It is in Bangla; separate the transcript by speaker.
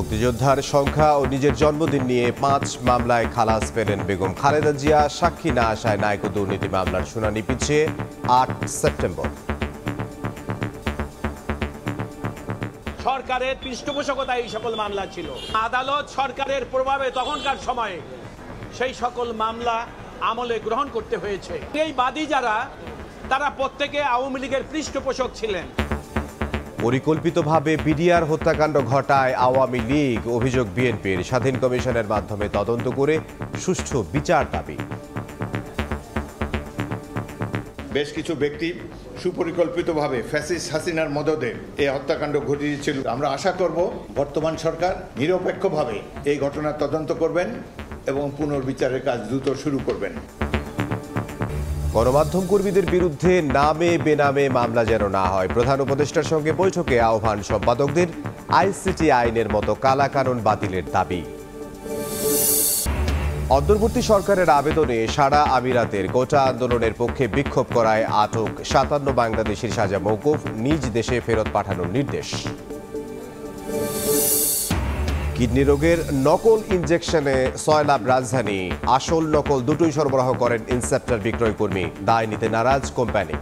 Speaker 1: মুক্তিযোদ্ধার সংখ্যা ও নিজের জন্মদিন নিয়ে 5 মামলায় খালাস পেলেন বেগম খালেদা জিয়া। সাক্ষী না আসায় নায়ক দুর্নীতি মামলার শুনানি পিছিয়ে 8 সেপ্টেম্বর।
Speaker 2: সরকারের পৃষ্ঠপোষকতায় এই সকল মামলা ছিল। আদালত সরকারের প্রভাবে তখনকার সময়ে সেই সকল মামলা আমলে গ্রহণ করতে হয়েছে। এই বাদী যারা, তারা প্রত্যেকে আওয়ামী লীগের পৃষ্ঠপোষক ছিলেন।
Speaker 1: পরিকল্পিতভাবে বিডিআর হত্যাকাণ্ড ঘটায় আওয়ামী লীগ, অভিযোগ বিএনপির। স্বাধীন কমিশনের মাধ্যমে তদন্ত করে সুষ্ঠু বিচার দাবি।
Speaker 3: বেশ কিছু ব্যক্তি সুপরিকল্পিতভাবে ফ্যাসিস্ট হাসিনার মদদে এই হত্যাকাণ্ড ঘটিয়েছিল। আমরা আশা করব বর্তমান সরকার নিরপেক্ষভাবে এই ঘটনার তদন্ত করবেন এবং পুনর্বিচারের কাজ দ্রুত শুরু করবেন।
Speaker 1: গণমাধ্যম কর্মীদের বিরুদ্ধে নামে বেনামে মামলা যেন না হয়, প্রধান উপদেষ্টার সঙ্গে বৈঠকে আহ্বান সম্পাদকদের। আইসিটি আইনের মতো কালাকানুন বাতিলের দাবি। অন্তর্বর্তী সরকারের আবেদনে সারা আমিরাতের কোটা আন্দোলনের পক্ষে বিক্ষোভ করায় আটক 57 বাংলাদেশির সাজা মওকুফ, নিজ দেশে ফেরত পাঠানোর নির্দেশ। কিডনি রোগের নকল ইনজেকশনে সয়লাব রাজধানী। আসল নকল দুটোই সরবরাহ করেন ইনসেপ্টার বিক্রয় কর্মী। দায় নিতে নারাজ কোম্পানি।